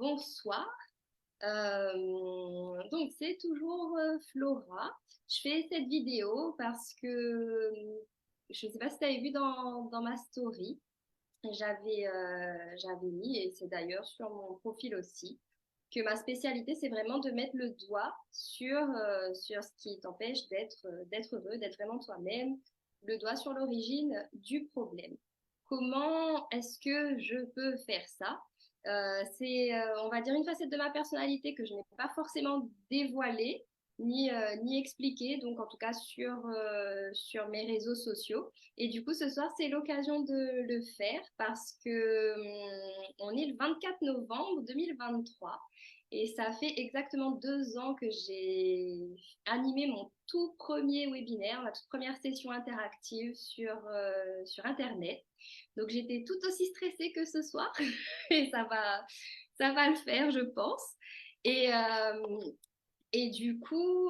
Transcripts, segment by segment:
bonsoir. Donc c'est toujours Flora. Je fais cette vidéo parce que je ne sais pas si tu avais vu dans ma story, j'avais mis, et c'est d'ailleurs sur mon profil aussi, que ma spécialité c'est vraiment de mettre le doigt sur ce qui t'empêche d'être heureux, d'être vraiment toi-même, le doigt sur l'origine du problème. Comment est-ce que je peux faire ça? On va dire, une facette de ma personnalité que je n'ai pas forcément dévoilée ni expliquée, donc en tout cas sur mes réseaux sociaux. Et du coup, ce soir, c'est l'occasion de le faire parce que on est le 24 novembre 2023 et ça fait exactement 2 ans que j'ai animé mon tout premier webinaire, ma toute première session interactive sur Internet. Donc j'étais tout aussi stressée que ce soir et ça va le faire, je pense. Et, euh, et du coup,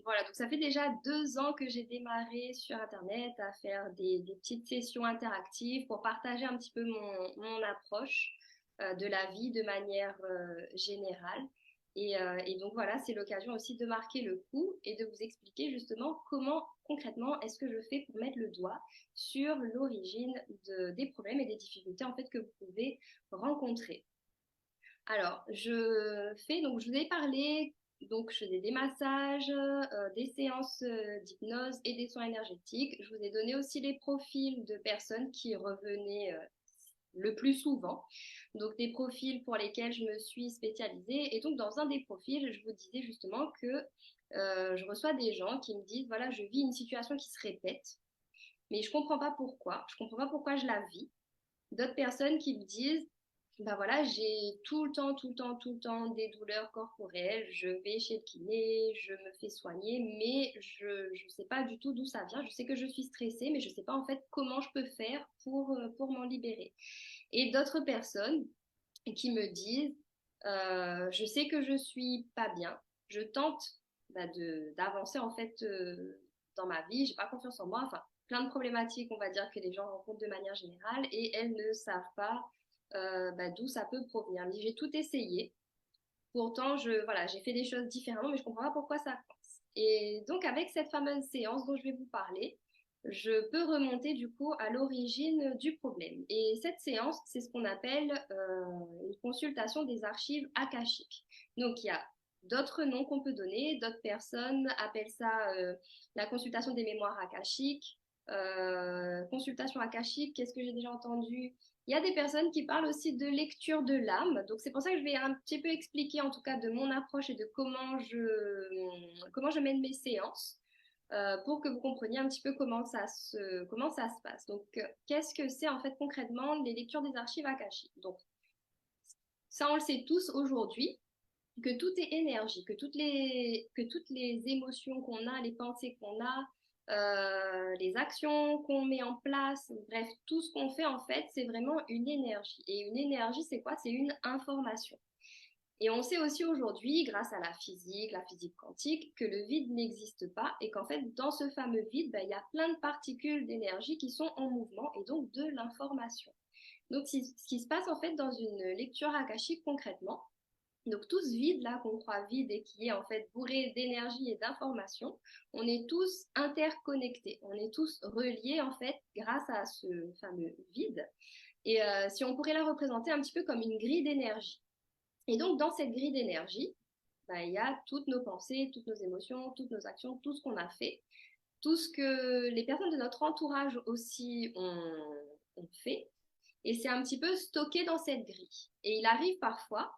voilà, donc ça fait déjà 2 ans que j'ai démarré sur Internet à faire des petites sessions interactives pour partager un petit peu mon approche de la vie de manière générale. Et donc voilà, c'est l'occasion aussi de marquer le coup et de vous expliquer justement comment concrètement est-ce que je fais pour mettre le doigt sur l'origine des problèmes et des difficultés en fait que vous pouvez rencontrer. Alors, donc je vous ai parlé, donc je faisais des massages, des séances d'hypnose et des soins énergétiques. Je vous ai donné aussi les profils de personnes qui revenaient le plus souvent, donc des profils pour lesquels je me suis spécialisée. Et donc, dans un des profils, je vous disais justement que je reçois des gens qui me disent, voilà, je vis une situation qui se répète, mais je comprends pas pourquoi. Je comprends pas pourquoi je la vis. D'autres personnes qui me disent, ben voilà, j'ai tout le temps, tout le temps, tout le temps des douleurs corporelles, je vais chez le kiné, je me fais soigner, mais je ne sais pas du tout d'où ça vient. Je sais que je suis stressée, mais je ne sais pas en fait comment je peux faire pour m'en libérer. Et d'autres personnes qui me disent, je sais que je suis pas bien, je tente d'avancer en fait dans ma vie, j'ai pas confiance en moi, enfin plein de problématiques on va dire que les gens rencontrent de manière générale et elles ne savent pas d'où ça peut provenir. Mais j'ai tout essayé, pourtant voilà, j'ai fait des choses différemment, mais je comprends pas pourquoi ça coince. Et donc avec cette fameuse séance dont je vais vous parler, je peux remonter du coup à l'origine du problème. Et cette séance, c'est ce qu'on appelle une consultation des archives akashiques. Donc il y a d'autres noms qu'on peut donner, d'autres personnes appellent ça la consultation des mémoires akashiques, consultation akashique, qu'est-ce que j'ai déjà entendu? Il y a des personnes qui parlent aussi de lecture de l'âme. Donc, c'est pour ça que je vais un petit peu expliquer, en tout cas, de mon approche et de comment je mène mes séances pour que vous compreniez un petit peu comment ça se passe. Donc, qu'est-ce que c'est en fait concrètement les lectures des archives akashiques? Donc, ça, on le sait tous aujourd'hui, que tout est énergie, que toutes les émotions qu'on a, les pensées qu'on a, les actions qu'on met en place, bref, tout ce qu'on fait en fait, c'est vraiment une énergie. Et une énergie, c'est quoi? C'est une information. Et on sait aussi aujourd'hui, grâce à la physique quantique, que le vide n'existe pas et qu'en fait, dans ce fameux vide, ben, il y a plein de particules d'énergie qui sont en mouvement et donc de l'information. Donc, ce qui se passe en fait dans une lecture akashique concrètement, donc tout ce vide-là qu'on croit vide et qui est en fait bourré d'énergie et d'informations, on est tous interconnectés, on est tous reliés en fait grâce à ce fameux vide. Et si on pourrait la représenter un petit peu comme une grille d'énergie. Et donc dans cette grille d'énergie, bah, il y a toutes nos pensées, toutes nos émotions, toutes nos actions, tout ce qu'on a fait, tout ce que les personnes de notre entourage aussi ont fait. Et c'est un petit peu stocké dans cette grille. Et il arrive parfois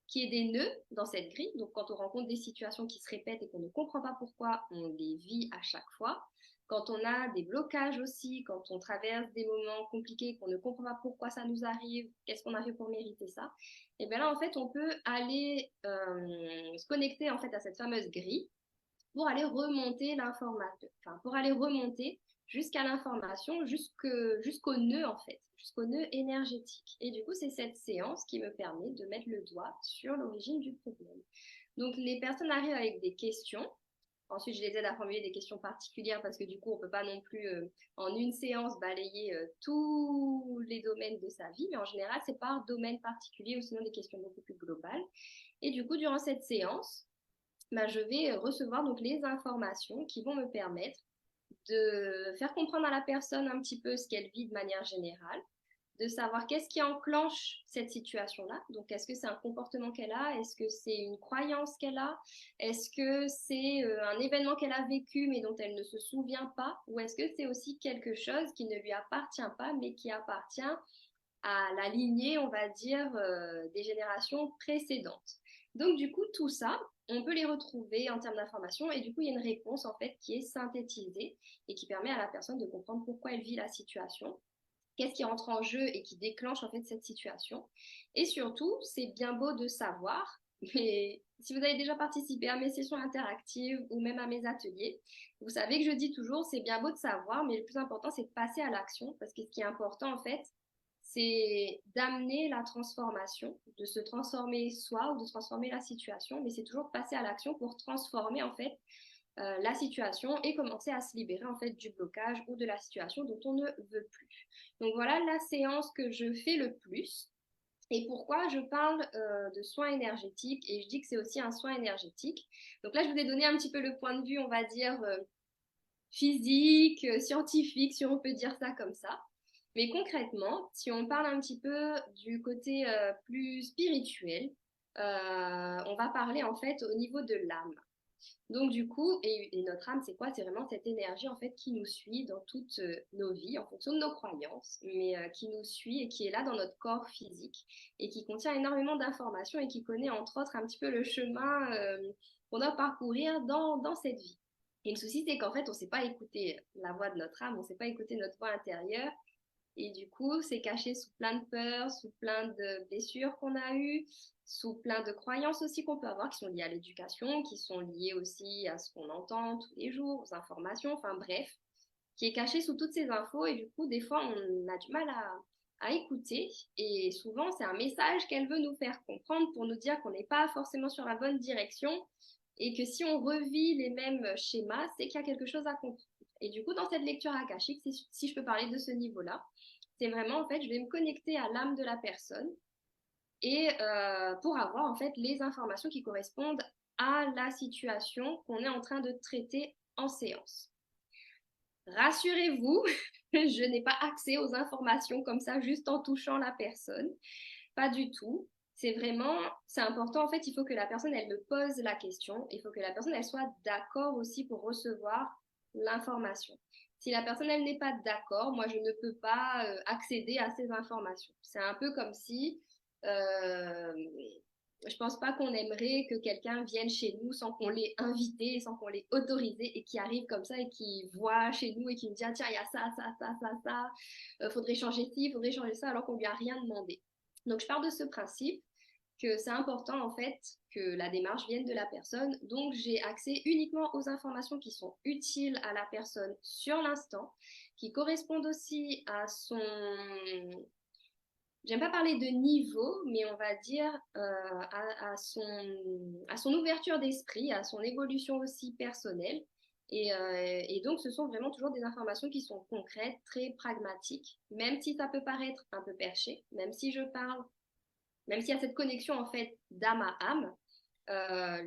qu'il y ait des nœuds dans cette grille. Donc, quand on rencontre des situations qui se répètent et qu'on ne comprend pas pourquoi, on les vit à chaque fois. Quand on a des blocages aussi, quand on traverse des moments compliqués, qu'on ne comprend pas pourquoi ça nous arrive, qu'est-ce qu'on a fait pour mériter ça, et bien là, en fait, on peut aller se connecter en fait à cette fameuse grille pour aller remonter l'information, enfin, pour aller remonter jusqu'à l'information, jusqu'au nœud en fait, jusqu'au nœud énergétique. Et du coup, c'est cette séance qui me permet de mettre le doigt sur l'origine du problème. Donc, les personnes arrivent avec des questions Ensuite, je les aide à formuler des questions particulières parce que du coup, on ne peut pas non plus en une séance balayer tous les domaines de sa vie, mais en général, c'est par domaine particulier ou sinon des questions beaucoup plus globales. Et du coup, durant cette séance, bah, je vais recevoir donc les informations qui vont me permettre de faire comprendre à la personne un petit peu ce qu'elle vit de manière générale, de savoir qu'est-ce qui enclenche cette situation-là. Donc, est-ce que c'est un comportement qu'elle a? Est-ce que c'est une croyance qu'elle a? Est-ce que c'est un événement qu'elle a vécu mais dont elle ne se souvient pas? Ou est-ce que c'est aussi quelque chose qui ne lui appartient pas mais qui appartient à la lignée, on va dire, des générations précédentes? Donc, du coup, tout ça, on peut les retrouver en termes d'information et du coup, il y a une réponse en fait qui est synthétisée et qui permet à la personne de comprendre pourquoi elle vit la situation, qu'est-ce qui entre en jeu et qui déclenche en fait cette situation. Et surtout, c'est bien beau de savoir, mais si vous avez déjà participé à mes sessions interactives ou même à mes ateliers, vous savez que je dis toujours, c'est bien beau de savoir, mais le plus important, c'est de passer à l'action, parce que ce qui est important en fait, c'est d'amener la transformation, de se transformer soi ou de transformer la situation, mais c'est toujours de passer à l'action pour transformer en fait la situation et commencer à se libérer en fait du blocage ou de la situation dont on ne veut plus. Donc voilà la séance que je fais le plus. Et pourquoi je parle de soins énergétiques et je dis que c'est aussi un soin énergétique. Donc là, je vous ai donné un petit peu le point de vue, on va dire, physique, scientifique, si on peut dire ça comme ça. Mais concrètement, si on parle un petit peu du côté plus spirituel, on va parler en fait au niveau de l'âme. Donc du coup, et notre âme, c'est quoi? C'est vraiment cette énergie en fait qui nous suit dans toutes nos vies, en fonction de nos croyances, mais qui nous suit et qui est là dans notre corps physique et qui contient énormément d'informations et qui connaît entre autres un petit peu le chemin qu'on doit parcourir dans cette vie. Et le souci, c'est qu'en fait, on ne sait pas écouter la voix de notre âme, on ne sait pas écouter notre voix intérieure. Et du coup, c'est caché sous plein de peurs, sous plein de blessures qu'on a eues, sous plein de croyances aussi qu'on peut avoir qui sont liées à l'éducation, qui sont liées aussi à ce qu'on entend tous les jours, aux informations, enfin bref, qui est caché sous toutes ces infos. Et du coup, des fois, on a du mal à écouter. Et souvent, c'est un message qu'elle veut nous faire comprendre pour nous dire qu'on n'est pas forcément sur la bonne direction et que si on revit les mêmes schémas, c'est qu'il y a quelque chose à comprendre. Et du coup, dans cette lecture akashique, si je peux parler de ce niveau-là, c'est vraiment, en fait, je vais me connecter à l'âme de la personne et pour avoir, en fait, les informations qui correspondent à la situation qu'on est en train de traiter en séance. Rassurez-vous, je n'ai pas accès aux informations comme ça, juste en touchant la personne. Pas du tout. C'est vraiment, c'est important, en fait, il faut que la personne, elle me pose la question. Il faut que la personne, elle soit d'accord aussi pour recevoir l'information. Si la personne, elle n'est pas d'accord, moi, je ne peux pas accéder à ces informations. C'est un peu comme si euh, je pense pas qu'on aimerait que quelqu'un vienne chez nous sans qu'on l'ait invité, sans qu'on l'ait autorisé et qui arrive comme ça et qui voit chez nous et qui nous dit ah, tiens, il y a ça, faudrait changer ci, faudrait changer ça alors qu'on lui a rien demandé. Donc je pars de ce principe que c'est important en fait que la démarche vienne de la personne. Donc j'ai accès uniquement aux informations qui sont utiles à la personne sur l'instant, qui correspondent aussi à son j'aime pas parler de niveau, mais on va dire à son ouverture d'esprit, à son évolution aussi personnelle. Et donc, ce sont vraiment toujours des informations qui sont concrètes, très pragmatiques, même si ça peut paraître un peu perché, même si je parle, même s'il y a cette connexion en fait d'âme à âme,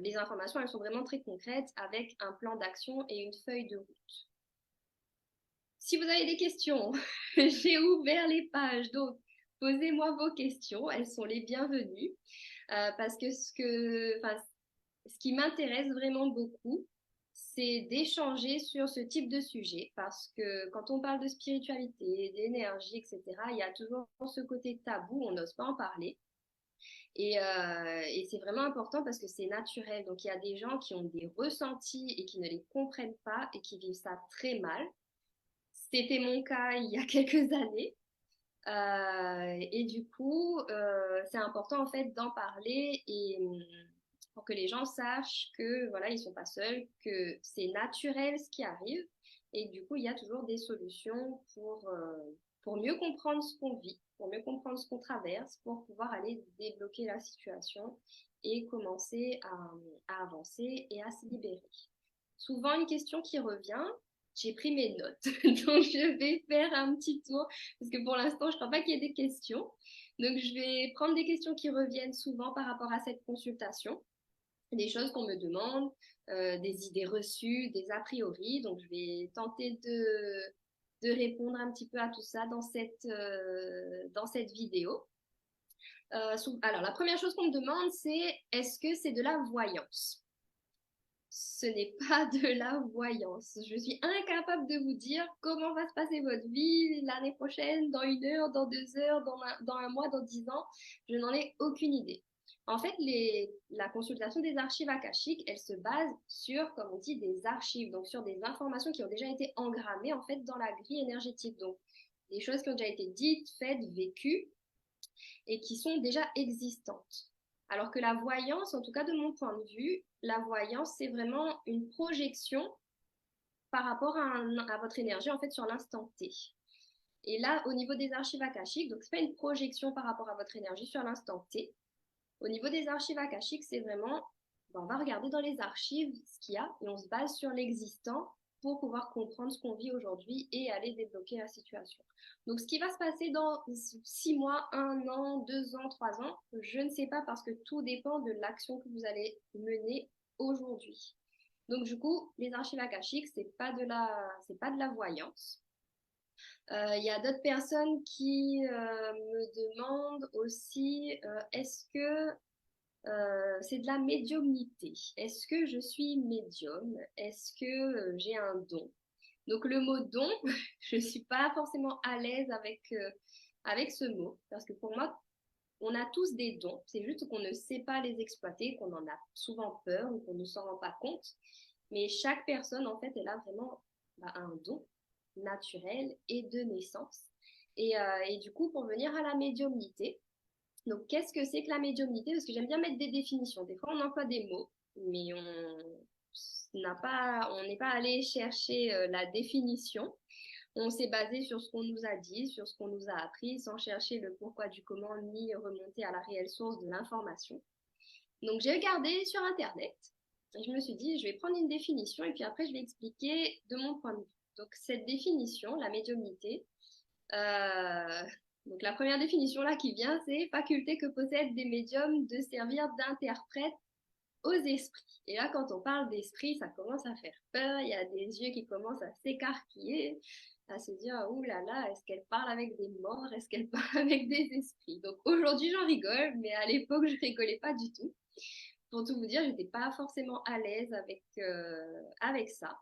les informations, elles sont vraiment très concrètes avec un plan d'action et une feuille de route. Si vous avez des questions, j'ai ouvert les pages, donc posez-moi vos questions, elles sont les bienvenues, parce que ce qui m'intéresse vraiment beaucoup, c'est d'échanger sur ce type de sujet, parce que quand on parle de spiritualité, d'énergie, etc., il y a toujours ce côté tabou, on n'ose pas en parler. Et c'est vraiment important parce que c'est naturel. Donc il y a des gens qui ont des ressentis et qui ne les comprennent pas et qui vivent ça très mal. C'était mon cas il y a quelques années. Et du coup, c'est important en fait d'en parler et pour que les gens sachent que voilà, ils sont pas seuls, que c'est naturel ce qui arrive. Et du coup, il y a toujours des solutions pour mieux comprendre ce qu'on vit, pour mieux comprendre ce qu'on traverse, pour pouvoir aller débloquer la situation et commencer à avancer et à se libérer. souvent une question qui revient. J'ai pris mes notes, donc je vais faire un petit tour, parce que pour l'instant, je ne crois pas qu'il y ait des questions. Donc, je vais prendre des questions qui reviennent souvent par rapport à cette consultation, des choses qu'on me demande, des idées reçues, des a priori. Donc, je vais tenter de répondre un petit peu à tout ça dans cette vidéo. Alors, la première chose qu'on me demande, c'est est-ce que c'est de la voyance? Ce n'est pas de la voyance. Je suis incapable de vous dire comment va se passer votre vie l'année prochaine, dans 1 heure, dans 2 heures, dans un mois, dans 10 ans. Je n'en ai aucune idée. En fait, la consultation des archives akashiques, elle se base sur, comme on dit, des archives, donc sur des informations qui ont déjà été engrammées en fait dans la grille énergétique. Donc, des choses qui ont déjà été dites, faites, vécues et qui sont déjà existantes. Alors que la voyance, en tout cas de mon point de vue, la voyance, c'est vraiment une projection par rapport à votre énergie en fait sur l'instant T. Et là, au niveau des archives akashiques, donc c'est pas une projection par rapport à votre énergie sur l'instant T. Au niveau des archives akashiques, c'est vraiment, on va regarder dans les archives ce qu'il y a et on se base sur l'existant pour pouvoir comprendre ce qu'on vit aujourd'hui et aller débloquer la situation. Donc, ce qui va se passer dans 6 mois, 1 an, 2 ans, 3 ans, je ne sais pas parce que tout dépend de l'action que vous allez mener aujourd'hui. Donc, du coup, les archives akashiques, c'est pas de la voyance. Il y a d'autres personnes qui me demandent aussi est-ce que c'est de la médiumnité? Est-ce que je suis médium? Est-ce que j'ai un don? Donc le mot don, je ne suis pas forcément à l'aise avec ce mot, parce que pour moi, on a tous des dons, c'est juste qu'on ne sait pas les exploiter, qu'on en a souvent peur ou qu'on ne s'en rend pas compte. Mais chaque personne, en fait, elle a vraiment un don naturel et de naissance. Et du coup, pour venir à la médiumnité, donc qu'est-ce que c'est que la médiumnité? Parce que j'aime bien mettre des définitions. Des fois, on emploie des mots, mais on n'est pas allé chercher la définition. On s'est basé sur ce qu'on nous a dit, sur ce qu'on nous a appris, sans chercher le pourquoi du comment, ni remonter à la réelle source de l'information. Donc j'ai regardé sur Internet et je me suis dit, je vais prendre une définition et puis après je vais expliquer de mon point de vue. Donc cette définition, la médiumnité, donc la première définition là qui vient, c'est faculté que possèdent des médiums de servir d'interprète aux esprits. Et là, quand on parle d'esprit, ça commence à faire peur. Il y a des yeux qui commencent à s'écarquiller, à se dire, ouh là là, est-ce qu'elle parle avec des morts? Est-ce qu'elle parle avec des esprits? Donc aujourd'hui, j'en rigole, mais à l'époque, je rigolais pas du tout. Pour tout vous dire, j'étais pas forcément à l'aise avec ça.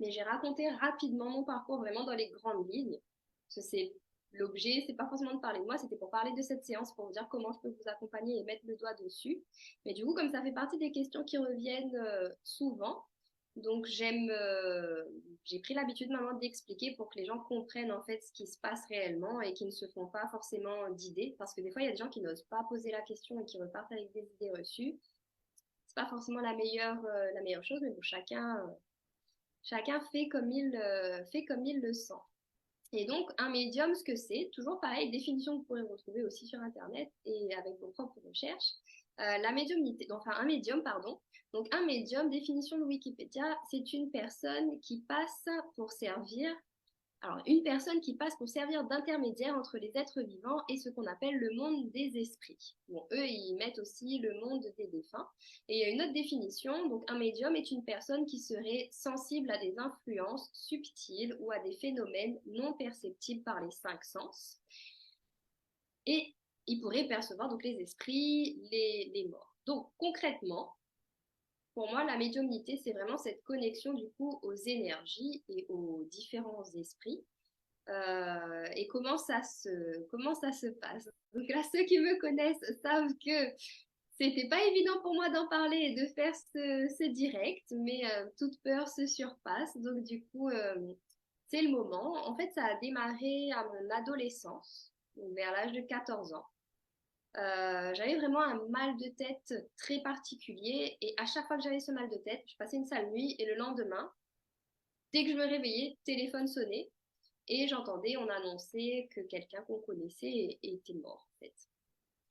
Mais j'ai raconté rapidement mon parcours vraiment dans les grandes lignes. Parce que l'objet, c'est pas forcément de parler de moi, c'était pour parler de cette séance, pour vous dire comment je peux vous accompagner et mettre le doigt dessus. Mais du coup, comme ça fait partie des questions qui reviennent souvent, donc j'ai pris l'habitude maintenant d'expliquer pour que les gens comprennent en fait ce qui se passe réellement et qui ne se font pas forcément d'idées. Parce que des fois, il y a des gens qui n'osent pas poser la question et qui repartent avec des idées reçues. C'est pas forcément la meilleure chose, mais bon, chacun fait comme il le sent. Et donc, un médium, ce que c'est, toujours pareil, définition que vous pourrez retrouver aussi sur Internet et avec vos propres recherches. La médiumnité, enfin un médium, pardon. Donc, un médium, définition de Wikipédia, c'est une personne qui passe pour servir alors, une personne qui passe pour servir d'intermédiaire entre les êtres vivants et ce qu'on appelle le monde des esprits. Bon, eux, ils mettent aussi le monde des défunts. Et il y a une autre définition. Donc, un médium est une personne qui serait sensible à des influences subtiles ou à des phénomènes non perceptibles par les 5 sens. Et il pourrait percevoir donc les esprits, les morts. Donc, concrètement, pour moi, la médiumnité, c'est vraiment cette connexion du coup aux énergies et aux différents esprits. Et comment ça se passe. Donc là, ceux qui me connaissent savent que c'était pas évident pour moi d'en parler et de faire ce direct, mais toute peur se surpasse. Donc du coup, c'est le moment. En fait, ça a démarré à mon adolescence, vers l'âge de 14 ans. J'avais vraiment un mal de tête très particulier et à chaque fois que j'avais ce mal de tête, je passais une sale nuit et le lendemain, dès que je me réveillais, téléphone sonnait et j'entendais, on annonçait que quelqu'un qu'on connaissait était mort en fait.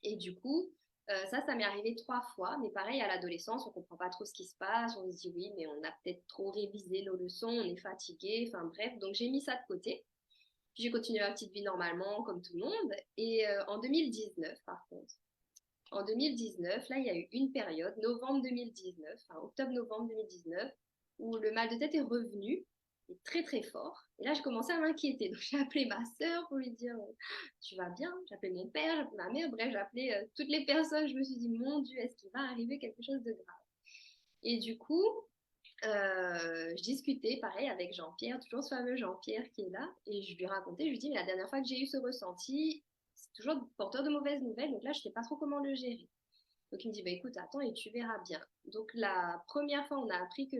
Et du coup, Ça m'est arrivé 3 fois, mais pareil, à l'adolescence, on comprend pas trop ce qui se passe, on se dit oui, mais on a peut-être trop révisé nos leçons, on est fatigué, enfin bref, donc j'ai mis ça de côté. Puis j'ai continué ma petite vie normalement, comme tout le monde. Et en 2019, par contre, en 2019, là, il y a eu une période, novembre 2019, enfin octobre-novembre 2019, où le mal de tête est revenu, et très très fort. Et là, j'ai commencé à m'inquiéter. Donc, j'ai appelé ma sœur pour lui dire tu vas bien? J'ai appelé mon père, j'ai appelé ma mère, bref, j'ai appelé toutes les personnes. Je me suis dit mon Dieu, est-ce qu'il va arriver quelque chose de grave? Et du coup, je discutais pareil avec Jean-Pierre, toujours ce fameux Jean-Pierre qui est là, et je lui racontais, je lui dis, mais la dernière fois que j'ai eu ce ressenti, c'est toujours porteur de mauvaises nouvelles, donc là, je ne sais pas trop comment le gérer. Donc il me dit, bah, écoute, attends et tu verras bien. Donc la première fois, on a appris que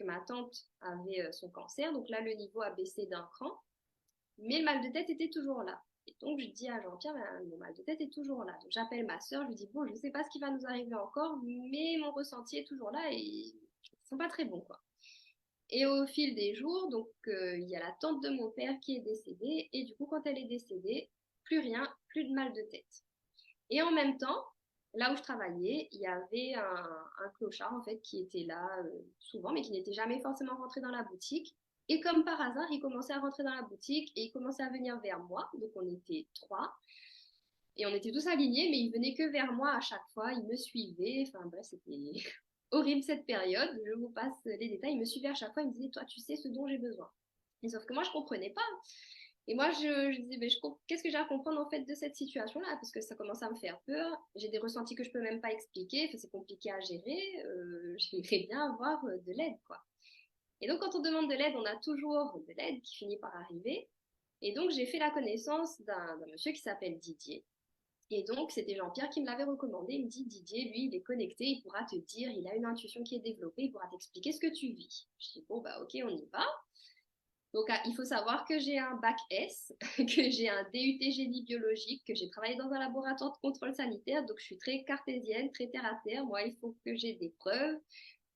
ma tante avait son cancer, donc là, le niveau a baissé d'un cran, mais le mal de tête était toujours là. Et donc je dis à Jean-Pierre, bah, mon mal de tête est toujours là. Donc j'appelle ma soeur, je lui dis, bon, je ne sais pas ce qui va nous arriver encore, mais mon ressenti est toujours là et ils sont pas très bons, quoi. Et au fil des jours, donc il y a la tante de mon père qui est décédée, et du coup, quand elle est décédée, plus rien, plus de mal de tête. Et en même temps, là où je travaillais, il y avait un clochard en fait qui était là souvent, mais qui n'était jamais forcément rentré dans la boutique. Et comme par hasard, il commençait à rentrer dans la boutique et il commençait à venir vers moi. Donc on était trois. Et on était tous alignés, mais il venait que vers moi à chaque fois. Il me suivait. Enfin bref, c'était horrible cette période. Je vous passe les détails. Il me suivait à chaque fois. Il me disait, toi, tu sais ce dont j'ai besoin. Et sauf que moi, je comprenais pas. Et moi, je disais, mais qu'est-ce que j'ai à comprendre en fait de cette situation-là? Parce que ça commence à me faire peur. J'ai des ressentis que je peux même pas expliquer. Enfin, c'est compliqué à gérer. J'aimerais bien avoir de l'aide, quoi. Et donc, quand on demande de l'aide, on a toujours de l'aide qui finit par arriver. Et donc, j'ai fait la connaissance d'un monsieur qui s'appelle Didier. Et donc, c'était Jean-Pierre qui me l'avait recommandé. Il me dit, Didier, lui, il est connecté, il pourra te dire, il a une intuition qui est développée, il pourra t'expliquer ce que tu vis. Je dis, bon, bah, ok, on y va. Donc, il faut savoir que j'ai un bac S, que j'ai un DUT génie biologique, que j'ai travaillé dans un laboratoire de contrôle sanitaire. Donc, je suis très cartésienne, très terre à terre. Moi, il faut que j'ai des preuves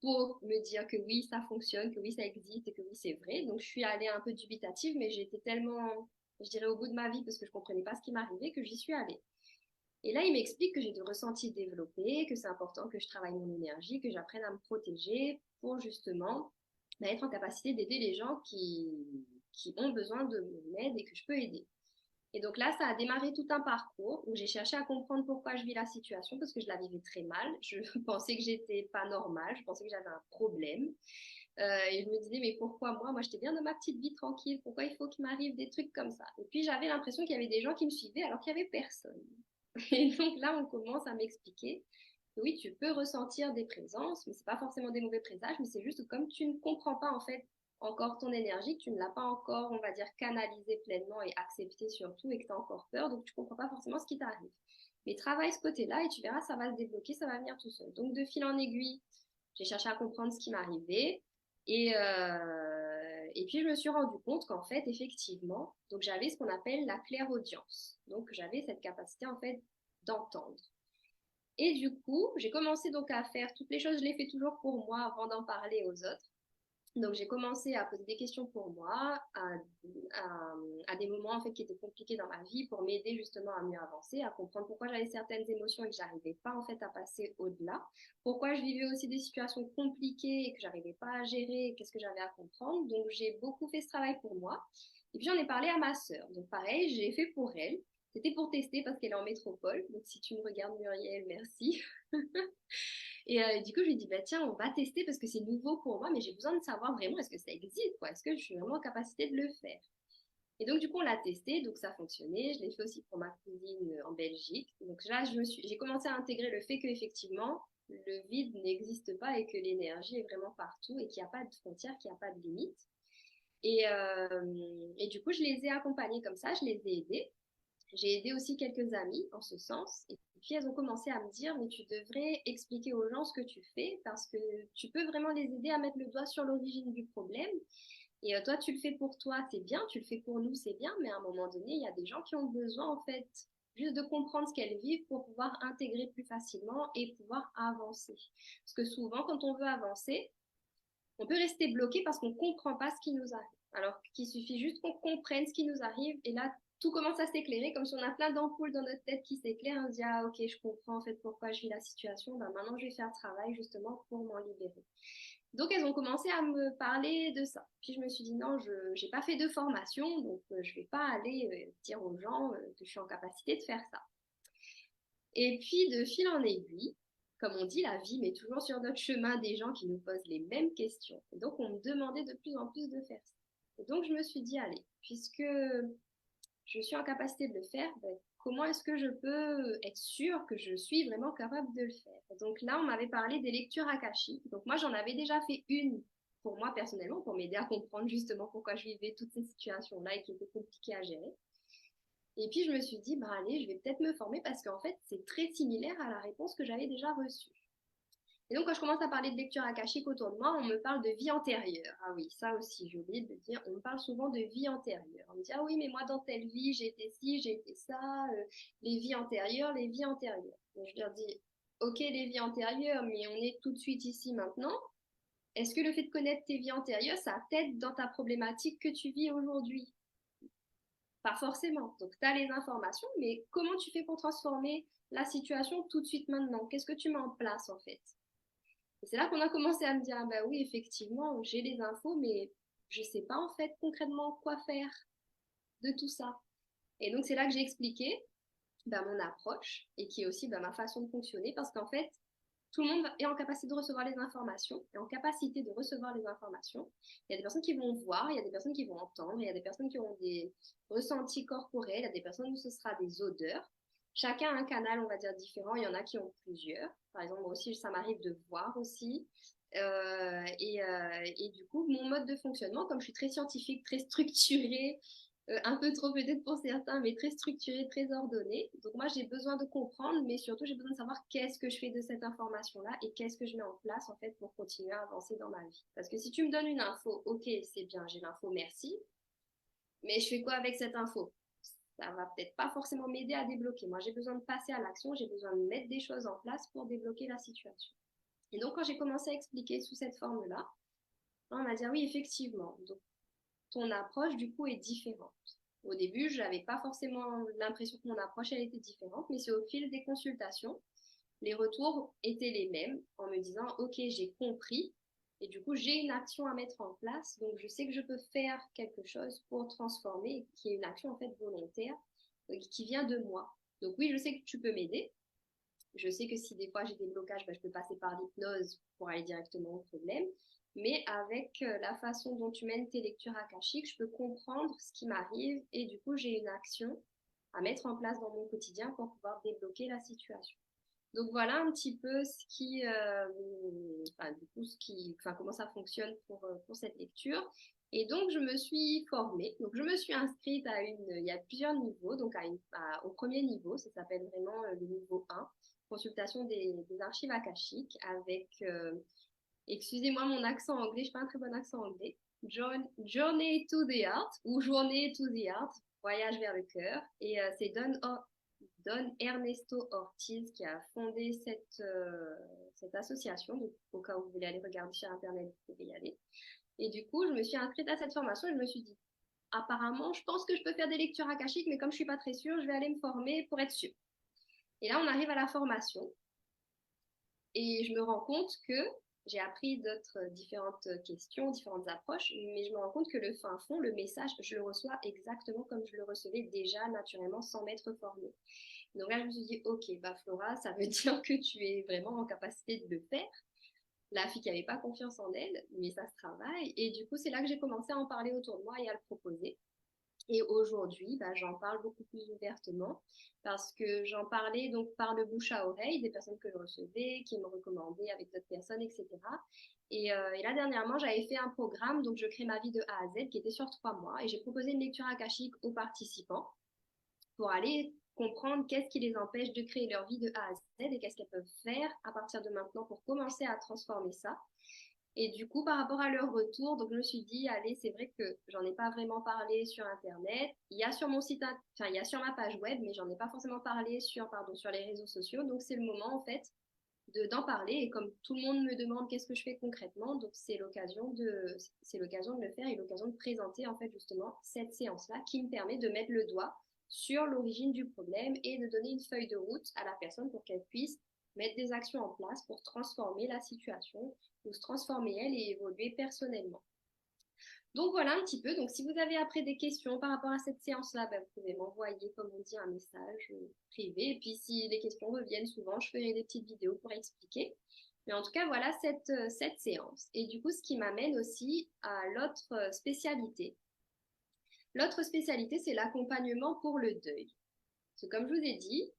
pour me dire que oui, ça fonctionne, que oui, ça existe et que oui, c'est vrai. Donc, je suis allée un peu dubitative, mais j'étais tellement, je dirais, au bout de ma vie parce que je ne comprenais pas ce qui m'arrivait que j'y suis allée. Et là, il m'explique que j'ai des ressentis développés, que c'est important que je travaille mon énergie, que j'apprenne à me protéger pour justement être en capacité d'aider les gens qui ont besoin de mon aide et que je peux aider. Et donc là, ça a démarré tout un parcours où j'ai cherché à comprendre pourquoi je vis la situation parce que je la vivais très mal. Je pensais que j'étais pas normale, je pensais que j'avais un problème. Et je me disais, mais pourquoi moi? Moi, j'étais bien dans ma petite vie tranquille. Pourquoi il faut qu'il m'arrive des trucs comme ça? Et puis, j'avais l'impression qu'il y avait des gens qui me suivaient alors qu'il n'y avait personne. Et donc là, on commence à m'expliquer que oui, tu peux ressentir des présences, mais c'est pas forcément des mauvais présages, mais c'est juste comme tu ne comprends pas en fait encore ton énergie, que tu ne l'as pas encore, on va dire, canalisée pleinement et acceptée surtout, et que tu as encore peur, donc tu comprends pas forcément ce qui t'arrive. Mais travaille ce côté-là et tu verras, ça va se débloquer, ça va venir tout seul. Donc de fil en aiguille, j'ai cherché à comprendre ce qui m'arrivait. Et puis je me suis rendu compte qu'en fait, effectivement, donc j'avais ce qu'on appelle la clairaudience. Donc j'avais cette capacité en fait d'entendre. Et du coup, j'ai commencé donc à faire toutes les choses, je les fais toujours pour moi avant d'en parler aux autres. Donc j'ai commencé à poser des questions pour moi, à des moments en fait qui étaient compliqués dans ma vie pour m'aider justement à mieux avancer, à comprendre pourquoi j'avais certaines émotions et que j'arrivais pas en fait à passer au-delà, pourquoi je vivais aussi des situations compliquées et que j'arrivais pas à gérer, qu'est-ce que j'avais à comprendre. Donc j'ai beaucoup fait ce travail pour moi. Et puis j'en ai parlé à ma sœur. Donc pareil, j'ai fait pour elle. C'était pour tester parce qu'elle est en métropole. Donc si tu me regardes Muriel, merci. Et du coup, je lui ai dit, bah, tiens, on va tester parce que c'est nouveau pour moi, mais j'ai besoin de savoir vraiment est-ce que ça existe, quoi. Est-ce que je suis vraiment en capacité de le faire? Et donc, du coup, on l'a testé, donc ça a fonctionné. Je l'ai fait aussi pour ma cousine en Belgique. Donc là, j'ai commencé à intégrer le fait qu'effectivement, le vide n'existe pas et que l'énergie est vraiment partout et qu'il n'y a pas de frontières, qu'il n'y a pas de limites. Et du coup, je les ai accompagnés comme ça, je les ai aidés. J'ai aidé aussi quelques amis en ce sens. Et puis elles ont commencé à me dire, mais tu devrais expliquer aux gens ce que tu fais parce que tu peux vraiment les aider à mettre le doigt sur l'origine du problème. Et toi, tu le fais pour toi, c'est bien, tu le fais pour nous, c'est bien, mais à un moment donné, il y a des gens qui ont besoin en fait juste de comprendre ce qu'elles vivent pour pouvoir intégrer plus facilement et pouvoir avancer. Parce que souvent, quand on veut avancer, on peut rester bloqué parce qu'on ne comprend pas ce qui nous arrive. Alors qu'il suffit juste qu'on comprenne ce qui nous arrive et là, tout commence à s'éclairer, comme si on a plein d'ampoules dans notre tête qui s'éclairent. On se dit, ah ok, je comprends en fait pourquoi je vis la situation. Ben, maintenant, je vais faire le travail justement pour m'en libérer. Donc, elles ont commencé à me parler de ça. Puis, je me suis dit, non, je n'ai pas fait de formation, donc je ne vais pas aller dire aux gens que je suis en capacité de faire ça. Et puis, de fil en aiguille, comme on dit, la vie met toujours sur notre chemin des gens qui nous posent les mêmes questions. Et donc, on me demandait de plus en plus de faire ça. Et donc, je me suis dit, allez, puisque je suis en capacité de le faire, ben, comment est-ce que je peux être sûre que je suis vraiment capable de le faire? Donc là, on m'avait parlé des lectures akashiques. Donc moi, j'en avais déjà fait une pour moi personnellement, pour m'aider à comprendre justement pourquoi je vivais toutes ces situations-là et qui étaient compliquées à gérer. Et puis je me suis dit, bah allez, je vais peut-être me former parce qu'en fait, c'est très similaire à la réponse que j'avais déjà reçue. Et donc, quand je commence à parler de lecture akashique autour de moi, on me parle de vie antérieure. Ah oui, ça aussi, j'ai oublié de le dire. On me parle souvent de vie antérieure. On me dit, ah oui, mais moi, dans telle vie, j'ai été ci, j'ai été ça, les vies antérieures, les vies antérieures. Donc, je leur dis, ok, les vies antérieures, mais on est tout de suite ici maintenant. Est-ce que le fait de connaître tes vies antérieures, ça t'aide dans ta problématique que tu vis aujourd'hui? Pas forcément. Donc, tu as les informations, mais comment tu fais pour transformer la situation tout de suite maintenant? Qu'est-ce que tu mets en place, en fait? Et c'est là qu'on a commencé à me dire, ah bah oui, effectivement, j'ai les infos, mais je ne sais pas en fait concrètement quoi faire de tout ça. Et donc c'est là que j'ai expliqué bah, mon approche et qui est aussi bah, ma façon de fonctionner parce qu'en fait, tout le monde est en capacité de recevoir les informations, est en capacité de recevoir les informations. Il y a des personnes qui vont voir, il y a des personnes qui vont entendre, il y a des personnes qui ont des ressentis corporels, il y a des personnes où ce sera des odeurs. Chacun a un canal, on va dire, différent. Il y en a qui ont plusieurs. Par exemple, moi aussi, ça m'arrive de voir aussi. Et du coup, mon mode de fonctionnement, comme je suis très scientifique, très structurée, un peu trop peut-être pour certains, mais très structuré, très ordonné. Donc moi, j'ai besoin de comprendre, mais surtout, j'ai besoin de savoir qu'est-ce que je fais de cette information-là et qu'est-ce que je mets en place, en fait, pour continuer à avancer dans ma vie. Parce que si tu me donnes une info, ok, c'est bien, j'ai l'info, merci, mais je fais quoi avec cette info? Ça va peut-être pas forcément m'aider à débloquer. Moi, j'ai besoin de passer à l'action, j'ai besoin de mettre des choses en place pour débloquer la situation. Et donc, quand j'ai commencé à expliquer sous cette forme-là, on m'a dit, ah oui, effectivement, donc ton approche, du coup, est différente. Au début, je n'avais pas forcément l'impression que mon approche, elle était différente, mais c'est au fil des consultations, les retours étaient les mêmes en me disant, OK, j'ai compris, et du coup, j'ai une action à mettre en place, donc je sais que je peux faire quelque chose pour transformer, qui est une action en fait volontaire, qui vient de moi. Donc oui, je sais que tu peux m'aider. Je sais que si des fois j'ai des blocages, ben, je peux passer par l'hypnose pour aller directement au problème. Mais avec la façon dont tu mènes tes lectures akashiques, je peux comprendre ce qui m'arrive et du coup, j'ai une action à mettre en place dans mon quotidien pour pouvoir débloquer la situation. Donc voilà un petit peu ce qui, enfin, du coup, enfin, comment ça fonctionne pour cette lecture. Et donc je me suis formée. Donc je me suis inscrite il y a plusieurs niveaux. Donc au premier niveau, ça s'appelle vraiment le niveau 1, consultation des archives akashiques avec, excusez-moi mon accent anglais, je n'ai pas un très bon accent anglais. Journey to the Heart ou Journée to the Heart, voyage vers le cœur. Et c'est Don Ernesto Ortiz qui a fondé cette association. Donc, au cas où vous voulez aller regarder sur Internet, vous pouvez y aller. Et du coup, je me suis inscrite à cette formation et je me suis dit, apparemment, je pense que je peux faire des lectures akashiques, mais comme je ne suis pas très sûre, je vais aller me former pour être sûre. Et là, on arrive à la formation et je me rends compte que j'ai appris d'autres différentes questions, différentes approches, mais je me rends compte que le fin fond, le message, je le reçois exactement comme je le recevais déjà naturellement sans m'être formée. Donc là, je me suis dit, ok, bah Flora, ça veut dire que tu es vraiment en capacité de le faire. La fille qui n'avait pas confiance en elle, mais ça se travaille. Et du coup, c'est là que j'ai commencé à en parler autour de moi et à le proposer. Et aujourd'hui, bah, j'en parle beaucoup plus ouvertement parce que j'en parlais donc par le bouche à oreille des personnes que je recevais, qui me recommandaient avec d'autres personnes, etc. Et là, dernièrement, j'avais fait un programme, donc je crée ma vie de A à Z, qui était sur 3 mois. Et j'ai proposé une lecture akashique aux participants pour aller comprendre qu'est-ce qui les empêche de créer leur vie de A à Z et qu'est-ce qu'elles peuvent faire à partir de maintenant pour commencer à transformer ça. Et du coup, par rapport à leur retour, donc je me suis dit, allez, c'est vrai que j'en ai pas vraiment parlé sur Internet. Il y a sur mon site, enfin, il y a sur ma page web, mais j'en ai pas forcément parlé sur les réseaux sociaux. Donc c'est le moment, en fait, d'en parler. Et comme tout le monde me demande qu'est-ce que je fais concrètement, donc c'est l'occasion de le faire et l'occasion de présenter, en fait, justement, cette séance-là qui me permet de mettre le doigt sur l'origine du problème et de donner une feuille de route à la personne pour qu'elle puisse mettre des actions en place pour transformer la situation ou se transformer elle et évoluer personnellement. Donc voilà un petit peu. Donc si vous avez après des questions par rapport à cette séance-là, ben, vous pouvez m'envoyer, comme on dit, un message privé. Et puis si les questions reviennent souvent, je ferai des petites vidéos pour expliquer. Mais en tout cas, voilà cette séance. Et du coup, ce qui m'amène aussi à l'autre spécialité. L'autre spécialité, c'est l'accompagnement pour le deuil. Parce que comme je vous ai dit,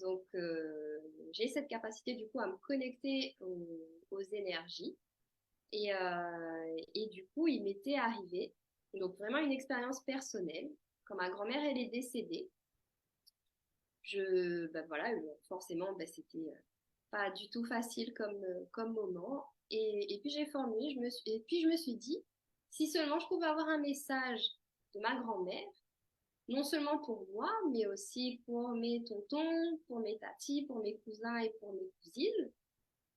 donc j'ai cette capacité du coup à me connecter aux énergies. Et du coup, il m'était arrivé, donc vraiment une expérience personnelle. Quand ma grand-mère, elle est décédée, ben voilà, forcément, ben c'était pas du tout facile comme moment. Et puis j'ai formulé, et puis je me suis dit, si seulement je pouvais avoir un message de ma grand-mère, non seulement pour moi, mais aussi pour mes tontons, pour mes tatis, pour mes cousins et pour mes cousines.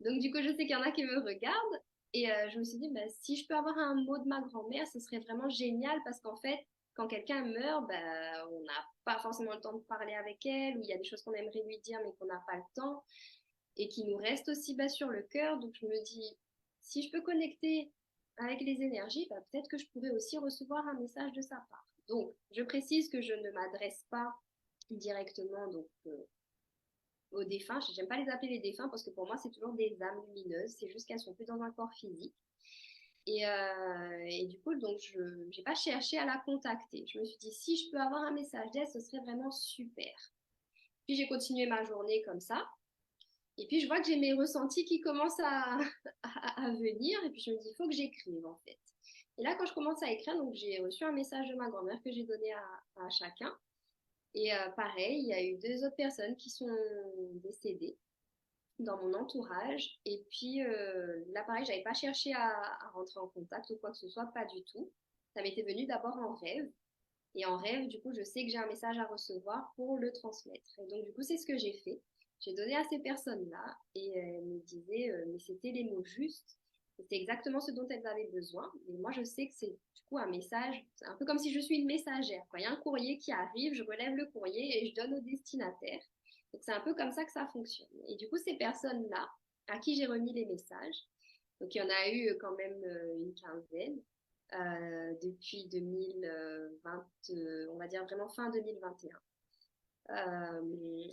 Donc, du coup, je sais qu'il y en a qui me regardent. Et je me suis dit, bah, si je peux avoir un mot de ma grand-mère, ce serait vraiment génial parce qu'en fait, quand quelqu'un meurt, bah, on n'a pas forcément le temps de parler avec elle ou il y a des choses qu'on aimerait lui dire mais qu'on n'a pas le temps et qui nous restent aussi bas sur le cœur. Donc, je me dis, si je peux connecter avec les énergies, bah, peut-être que je pourrais aussi recevoir un message de sa part. Donc, je précise que je ne m'adresse pas directement aux défunts. J'aime pas les appeler les défunts parce que pour moi, c'est toujours des âmes lumineuses. C'est juste qu'elles sont plus dans un corps physique. Et du coup, donc, je n'ai pas cherché à la contacter. Je me suis dit, si je peux avoir un message d'elle, ce serait vraiment super. Puis j'ai continué ma journée comme ça. Et puis je vois que j'ai mes ressentis qui commencent à venir. Et puis je me dis, il faut que j'écrive en fait. Et là, quand je commence à écrire, donc j'ai reçu un message de ma grand-mère que j'ai donné à chacun. Et pareil, il y a eu 2 autres personnes qui sont décédées dans mon entourage. Et puis là, pareil, j'avais pas cherché à rentrer en contact ou quoi que ce soit, pas du tout. Ça m'était venu d'abord en rêve. Et en rêve, du coup, je sais que j'ai un message à recevoir pour le transmettre. Et donc, du coup, c'est ce que j'ai fait. J'ai donné à ces personnes-là et elles me disaient, mais c'était les mots justes. C'était exactement ce dont elles avaient besoin. Et moi, je sais que c'est du coup un message, c'est un peu comme si je suis une messagère, quoi. Il y a un courrier qui arrive, je relève le courrier et je donne au destinataire. Donc, c'est un peu comme ça que ça fonctionne. Et du coup, ces personnes-là, à qui j'ai remis les messages, donc il y en a eu quand même une quinzaine, depuis 2020, on va dire vraiment fin 2021.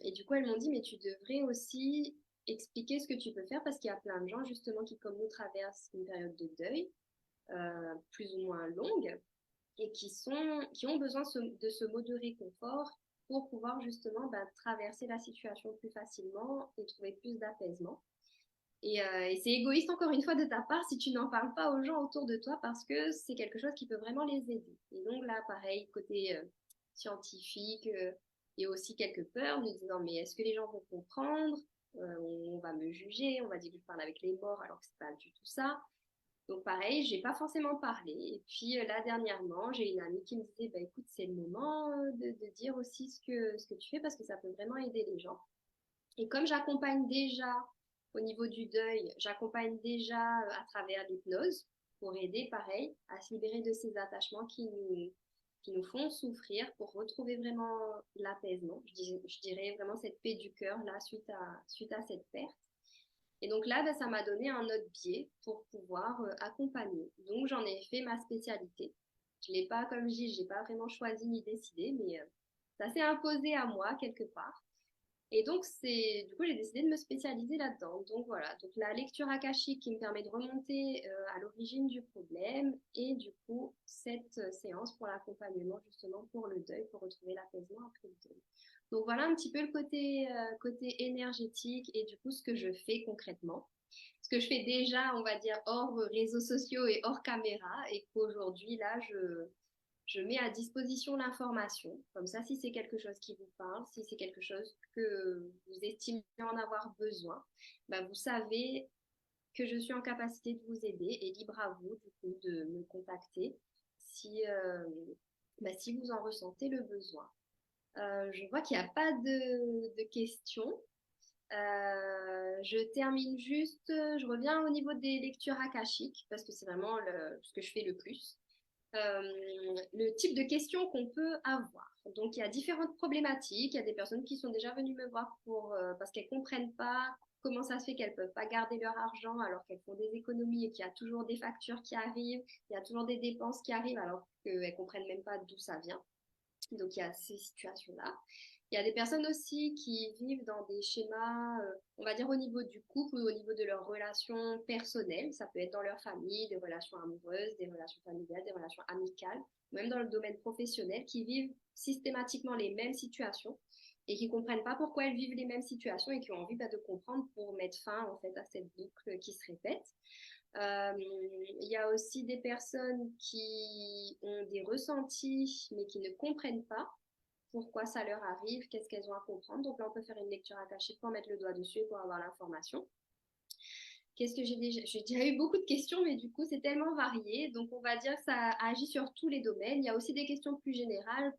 Et du coup, elles m'ont dit, mais tu devrais aussi expliquer ce que tu peux faire parce qu'il y a plein de gens justement qui, comme nous, traversent une période de deuil plus ou moins longue et qui ont besoin de ce mot de réconfort pour pouvoir justement traverser la situation plus facilement et trouver plus d'apaisement. Et c'est égoïste encore une fois de ta part si tu n'en parles pas aux gens autour de toi parce que c'est quelque chose qui peut vraiment les aider. Et donc là, pareil, côté scientifique et aussi quelques peurs, nous disant mais est-ce que les gens vont comprendre? On va me juger, on va dire que je parle avec les morts alors que c'est pas du tout ça. Donc pareil, j'ai pas forcément parlé. Et puis là dernièrement, j'ai une amie qui me disait bah écoute, c'est le moment de dire aussi ce que tu fais parce que ça peut vraiment aider les gens. Et comme j'accompagne déjà au niveau du deuil, j'accompagne déjà à travers l'hypnose pour aider, pareil, à se libérer de ces attachements qui nous font souffrir pour retrouver vraiment l'apaisement. Je dirais vraiment cette paix du cœur là suite à cette perte. Et donc là, ça m'a donné un autre biais pour pouvoir accompagner. Donc j'en ai fait ma spécialité. Je l'ai pas, comme je dis, je n'ai pas vraiment choisi ni décidé, mais ça s'est imposé à moi quelque part. Et donc, du coup, j'ai décidé de me spécialiser là-dedans. Donc voilà, donc la lecture akashique qui me permet de remonter à l'origine du problème et du coup, cette séance pour l'accompagnement justement pour le deuil, pour retrouver l'apaisement après le deuil. Donc voilà un petit peu le côté énergétique et du coup, ce que je fais concrètement. Ce que je fais déjà, on va dire, hors réseaux sociaux et hors caméra et qu'aujourd'hui, là, je mets à disposition l'information. Comme ça, si c'est quelque chose qui vous parle, si c'est quelque chose que vous estimez en avoir besoin, vous savez que je suis en capacité de vous aider et libre à vous, du coup, de me contacter si vous en ressentez le besoin. Je vois qu'il n'y a pas de questions. Je termine juste, je reviens au niveau des lectures akashiques parce que c'est vraiment ce que je fais le plus. Le type de questions qu'on peut avoir. Donc, il y a différentes problématiques. Il y a des personnes qui sont déjà venues me voir parce qu'elles ne comprennent pas comment ça se fait qu'elles ne peuvent pas garder leur argent alors qu'elles font des économies et qu'il y a toujours des factures qui arrivent, il y a toujours des dépenses qui arrivent alors qu'elles ne comprennent même pas d'où ça vient. Donc, il y a ces situations-là. Il y a des personnes aussi qui vivent dans des schémas, on va dire au niveau du couple ou au niveau de leurs relations personnelles. Ça peut être dans leur famille, des relations amoureuses, des relations familiales, des relations amicales, même dans le domaine professionnel, qui vivent systématiquement les mêmes situations et qui ne comprennent pas pourquoi elles vivent les mêmes situations et qui ont envie de comprendre pour mettre fin en fait à cette boucle qui se répète. Il y a aussi des personnes qui ont des ressentis mais qui ne comprennent pas pourquoi ça leur arrive, qu'est-ce qu'elles ont à comprendre. Donc là, on peut faire une lecture akashique pour mettre le doigt dessus et pour avoir l'information. Qu'est-ce que j'ai déjà eu beaucoup de questions, mais du coup, c'est tellement varié. Donc, on va dire que ça agit sur tous les domaines. Il y a aussi des questions plus générales.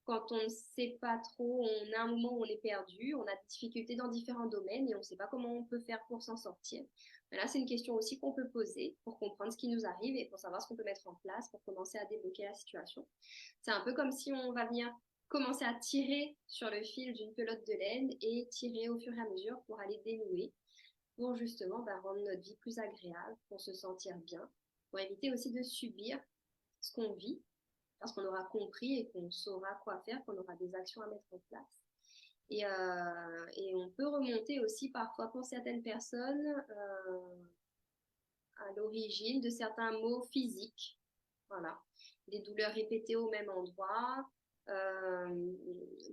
Quand on ne sait pas trop, on a un moment où on est perdu, on a des difficultés dans différents domaines et on ne sait pas comment on peut faire pour s'en sortir. Mais là, c'est une question aussi qu'on peut poser pour comprendre ce qui nous arrive et pour savoir ce qu'on peut mettre en place pour commencer à débloquer la situation. C'est un peu comme si on va venir commencer à tirer sur le fil d'une pelote de laine et tirer au fur et à mesure pour aller dénouer pour justement rendre notre vie plus agréable, pour se sentir bien, pour éviter aussi de subir ce qu'on vit, parce qu'on aura compris et qu'on saura quoi faire, qu'on aura des actions à mettre en place. Et on peut remonter aussi parfois pour certaines personnes à l'origine de certains maux physiques. Voilà. Des douleurs répétées au même endroit,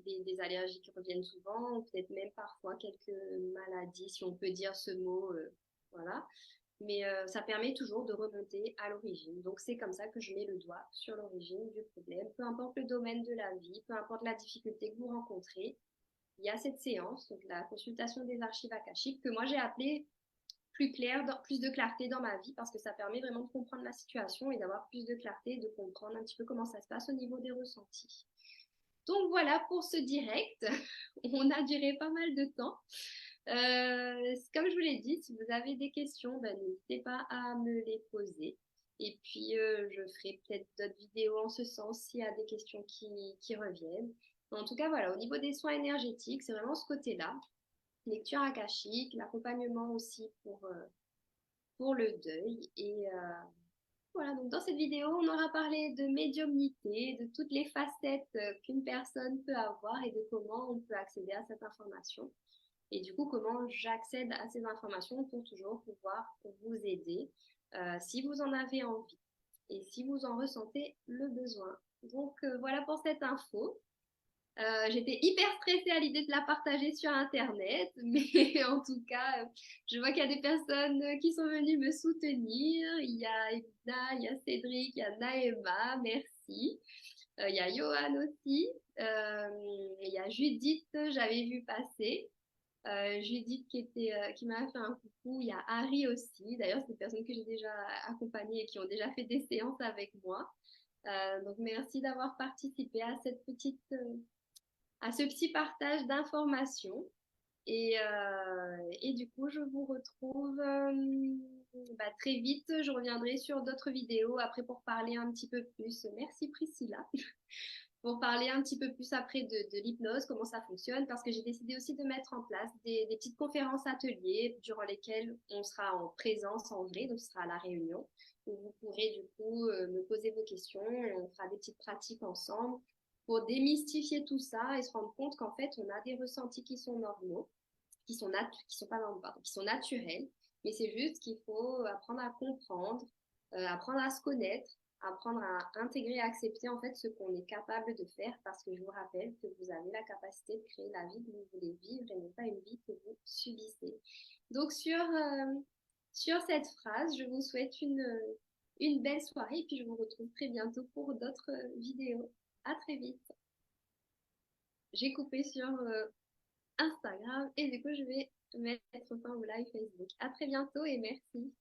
des allergies qui reviennent souvent, ou peut-être même parfois quelques maladies, si on peut dire ce mot. Voilà. Mais ça permet toujours de remonter à l'origine. Donc c'est comme ça que je mets le doigt sur l'origine du problème. Peu importe le domaine de la vie, peu importe la difficulté que vous rencontrez, il y a cette séance, donc la consultation des archives akashiques, que moi j'ai appelée plus clair, plus de clarté dans ma vie parce que ça permet vraiment de comprendre la situation et d'avoir plus de clarté et de comprendre un petit peu comment ça se passe au niveau des ressentis. Donc voilà pour ce direct. On a duré pas mal de temps. Comme je vous l'ai dit, si vous avez des questions, n'hésitez pas à me les poser. Et puis, je ferai peut-être d'autres vidéos en ce sens s'il y a des questions qui reviennent. En tout cas, voilà, au niveau des soins énergétiques, c'est vraiment ce côté-là. Lecture akashique, l'accompagnement aussi pour le deuil. Et voilà, donc dans cette vidéo, on aura parlé de médiumnité, de toutes les facettes qu'une personne peut avoir et de comment on peut accéder à cette information. Et du coup, comment j'accède à ces informations pour toujours pouvoir vous aider si vous en avez envie et si vous en ressentez le besoin. Donc voilà pour cette info. J'étais hyper stressée à l'idée de la partager sur Internet, mais en tout cas, je vois qu'il y a des personnes qui sont venues me soutenir. Il y a Edna, il y a Cédric, il y a Naëma, merci. Il y a Johan aussi. Il y a Judith, j'avais vu passer. Judith qui m'a fait un coucou. Il y a Harry aussi. D'ailleurs, c'est des personnes que j'ai déjà accompagnées et qui ont déjà fait des séances avec moi. Donc, merci d'avoir participé à à ce petit partage d'informations. Et du coup, je vous retrouve très vite. Je reviendrai sur d'autres vidéos après pour parler un petit peu plus. Merci Priscilla. Pour parler un petit peu plus après de l'hypnose, comment ça fonctionne, parce que j'ai décidé aussi de mettre en place des petites conférences ateliers durant lesquelles on sera en présence en vrai, donc ce sera à la réunion, où vous pourrez du coup me poser vos questions, et on fera des petites pratiques ensemble pour démystifier tout ça et se rendre compte qu'en fait, on a des ressentis qui sont normaux, qui sont pas normaux, pardon, qui sont naturels, mais c'est juste qu'il faut apprendre à comprendre, apprendre à se connaître, apprendre à intégrer et accepter en fait ce qu'on est capable de faire parce que je vous rappelle que vous avez la capacité de créer la vie que vous voulez vivre et non pas une vie que vous subissez. Donc sur cette phrase, je vous souhaite une belle soirée et puis je vous retrouve très bientôt pour d'autres vidéos. À très vite. J'ai coupé sur Instagram et du coup je vais mettre fin au live Facebook. À très bientôt et merci.